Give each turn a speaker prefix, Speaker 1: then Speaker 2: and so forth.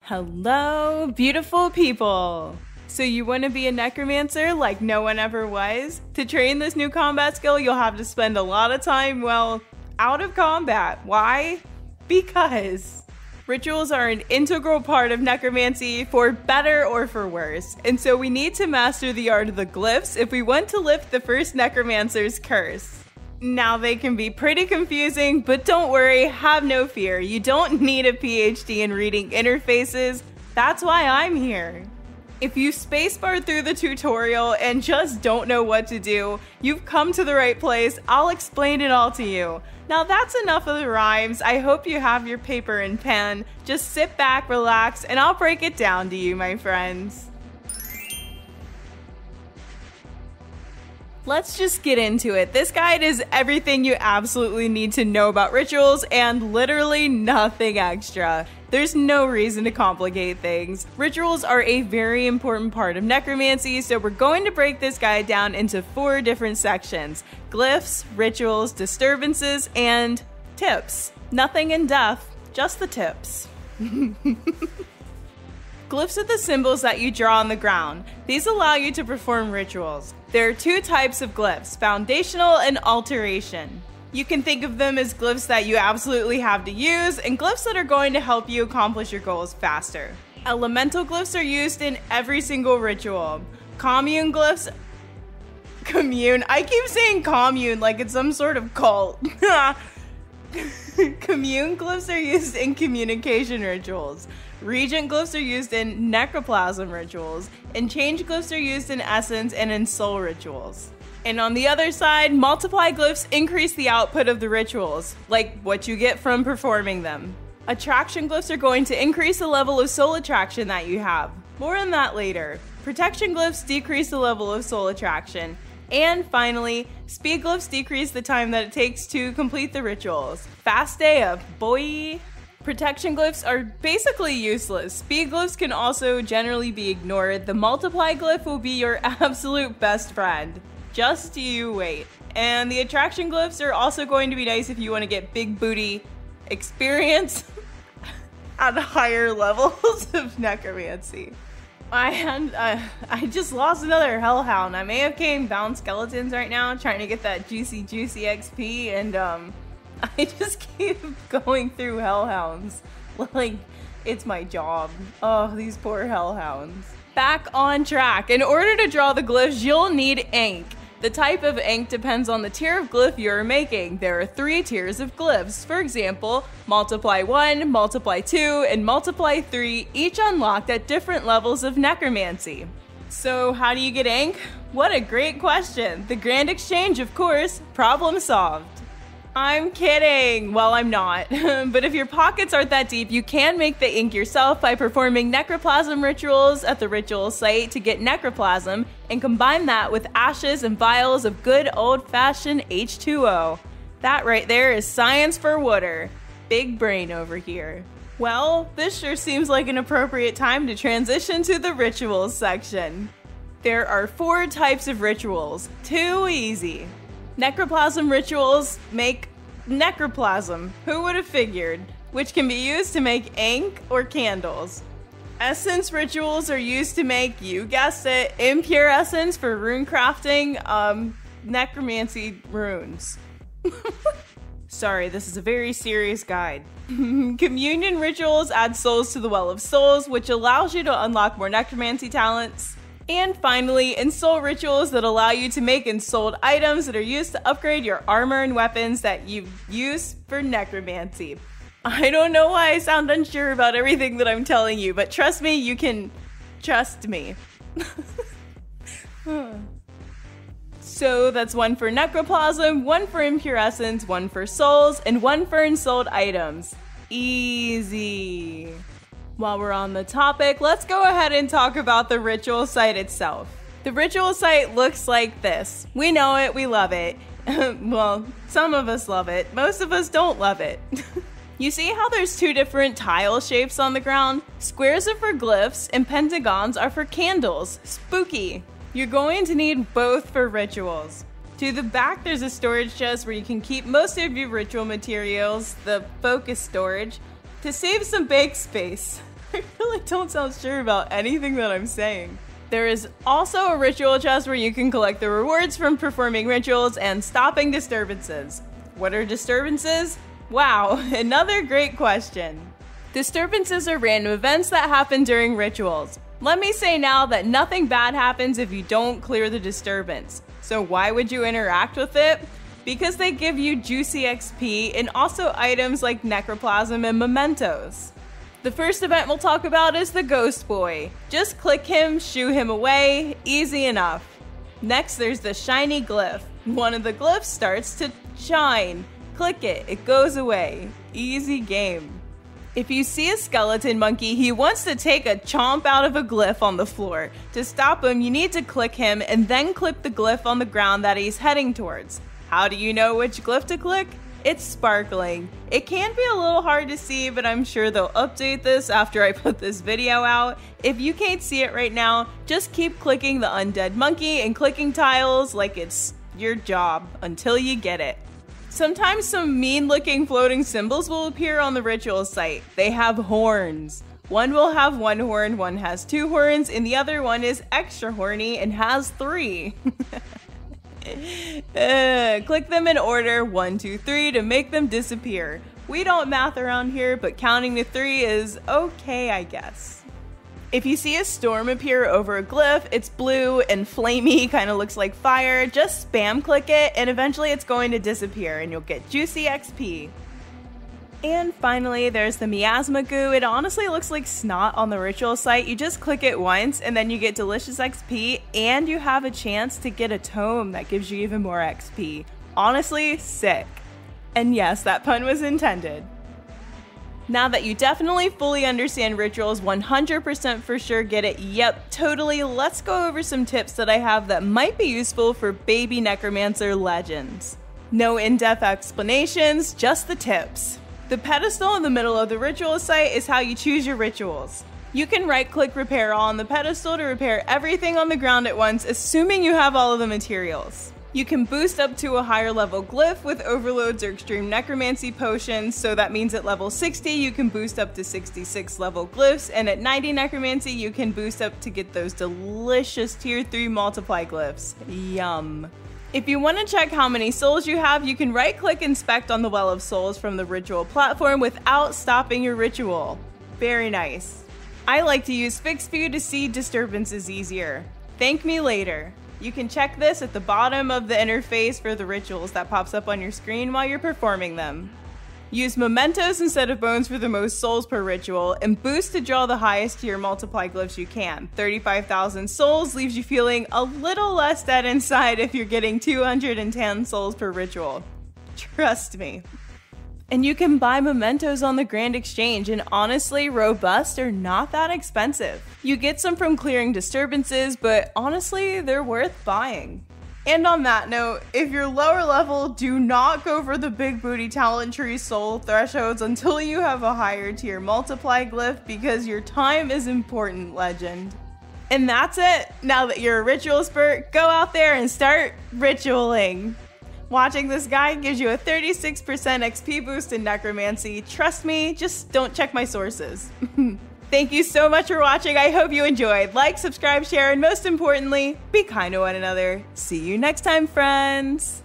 Speaker 1: Hello, beautiful people! So you want to be a necromancer like no one ever was? To train this new combat skill, you'll have to spend a lot of time, well, out of combat. Why? Because rituals are an integral part of necromancy, for better or for worse. And so we need to master the art of the glyphs if we want to lift the first necromancer's curse. Now, they can be pretty confusing, but don't worry, have no fear. You don't need a PhD in reading interfaces. That's why I'm here. If you spacebar through the tutorial and just don't know what to do, you've come to the right place. I'll explain it all to you. Now that's enough of the rhymes. I hope you have your paper and pen. Just sit back, relax, and I'll break it down to you, my friends. Let's just get into it. This guide is everything you absolutely need to know about rituals and literally nothing extra. There's no reason to complicate things. Rituals are a very important part of necromancy, so we're going to break this guide down into 4 different sections: glyphs, rituals, disturbances, and tips. Nothing in depth, just the tips. Glyphs are the symbols that you draw on the ground. These allow you to perform rituals. There are 2 types of glyphs: foundational and alteration. You can think of them as glyphs that you absolutely have to use, and glyphs that are going to help you accomplish your goals faster. Elemental glyphs are used in every single ritual. Commune glyphs... I keep saying commune like it's some sort of cult. Commune glyphs are used in communication rituals. Regent glyphs are used in necroplasm rituals, and change glyphs are used in essence and in soul rituals. And on the other side, multiply glyphs increase the output of the rituals, like what you get from performing them. Attraction glyphs are going to increase the level of soul attraction that you have. More on that later. Protection glyphs decrease the level of soul attraction. And finally, speed glyphs decrease the time that it takes to complete the rituals. Fast day up, boy! Protection glyphs are basically useless. Speed glyphs can also generally be ignored. The multiply glyph will be your absolute best friend. Just you wait. And the attraction glyphs are also going to be nice if you want to get big booty experience at higher levels of necromancy. I just lost another hellhound. I may have came bound skeletons right now trying to get that juicy XP, and I just keep going through hellhounds like it's my job. Oh, these poor hellhounds. Back on track. In order to draw the glyphs, you'll need ink. The type of ink depends on the tier of glyph you're making. There are 3 tiers of glyphs. For example, multiply 1, multiply 2, and multiply 3, each unlocked at different levels of necromancy. So how do you get ink? What a great question. The grand exchange, of course. Problem solved. I'm kidding. Well, I'm not. But if your pockets aren't that deep, you can make the ink yourself by performing necroplasm rituals at the ritual site to get necroplasm, and combine that with ashes and vials of good old-fashioned H2O. That right there is science for water. Big brain over here. Well, this sure seems like an appropriate time to transition to the rituals section. There are 4 types of rituals. Too easy. Necroplasm rituals make necroplasm, who would have figured, which can be used to make ink or candles. Essence rituals are used to make, you guessed it, impure essence for rune crafting, necromancy runes. Sorry, this is a very serious guide. Communion rituals add souls to the Well of Souls, which allows you to unlock more necromancy talents. And finally, ensoul rituals that allow you to make ensouled items that are used to upgrade your armor and weapons that you use for necromancy. I don't know why I sound unsure about everything that I'm telling you, but trust me, you can trust me. So that's 1 for necroplasm, 1 for impure essence, 1 for souls, and 1 for ensouled items. Easy. While we're on the topic, let's go ahead and talk about the ritual site itself. The ritual site looks like this. We know it, we love it. Well, some of us love it, most of us don't love it. You see how there's 2 different tile shapes on the ground? Squares are for glyphs and pentagons are for candles. Spooky. You're going to need both for rituals. To the back, there's a storage chest where you can keep most of your ritual materials, the focus storage, to save some bake space. I really don't sound sure about anything that I'm saying. There is also a ritual chest where you can collect the rewards from performing rituals and stopping disturbances. What are disturbances? Wow, another great question. Disturbances are random events that happen during rituals. Let me say now that nothing bad happens if you don't clear the disturbance. So why would you interact with it? Because they give you juicy XP and also items like necroplasm and mementos. The first event we'll talk about is the Ghost Boy. Just click him, shoo him away, easy enough. Next there's the shiny glyph. One of the glyphs starts to shine. Click it, it goes away. Easy game. If you see a skeleton monkey, he wants to take a chomp out of a glyph on the floor. To stop him, you need to click him and then click the glyph on the ground that he's heading towards. How do you know which glyph to click? It's sparkling. It can be a little hard to see, but I'm sure they'll update this after I put this video out. If you can't see it right now, just keep clicking the undead monkey and clicking tiles like it's your job until you get it. Sometimes some mean-looking floating symbols will appear on the ritual site. They have horns. One will have 1 horn, one has 2 horns, and the other one is extra horny and has 3. Click them in order 1, 2, 3 to make them disappear. We don't math around here, but counting to 3 is okay, I guess. If you see a storm appear over a glyph, it's blue and flamey, kind of looks like fire, just spam click it and eventually it's going to disappear and you'll get juicy XP. And finally, there's the miasma goo. It honestly looks like snot on the ritual site. You just click it once and then you get delicious XP and you have a chance to get a tome that gives you even more XP. Honestly, sick. And yes, that pun was intended. Now that you definitely fully understand rituals, 100% for sure get it, yep, totally, let's go over some tips that I have that might be useful for baby necromancer legends. No in-depth explanations, just the tips. The pedestal in the middle of the ritual site is how you choose your rituals. You can right-click repair all on the pedestal to repair everything on the ground at once, assuming you have all of the materials. You can boost up to a higher level glyph with overloads or extreme necromancy potions, so that means at level 60 you can boost up to 66 level glyphs, and at 90 necromancy you can boost up to get those delicious tier 3 multiply glyphs. Yum. If you want to check how many souls you have, you can right-click inspect on the Well of Souls from the ritual platform without stopping your ritual. Very nice. I like to use fixed view to see disturbances easier. Thank me later. You can check this at the bottom of the interface for the rituals that pops up on your screen while you're performing them. Use mementos instead of bones for the most souls per ritual, and boost to draw the highest tier multiply glyphs you can. 35,000 souls leaves you feeling a little less dead inside if you're getting 210 souls per ritual. Trust me. And you can buy mementos on the Grand Exchange, and honestly, robust are not that expensive. You get some from clearing disturbances, but honestly, they're worth buying. And on that note, if you're lower level, do not go for the big booty talent tree soul thresholds until you have a higher tier multiply glyph, because your time is important, legend. And that's it. Now that you're a ritual expert, go out there and start ritualing. Watching this guide gives you a 36% XP boost in necromancy. Trust me, just don't check my sources. Thank you so much for watching. I hope you enjoyed. Like, subscribe, share, and most importantly, be kind to one another. See you next time, friends.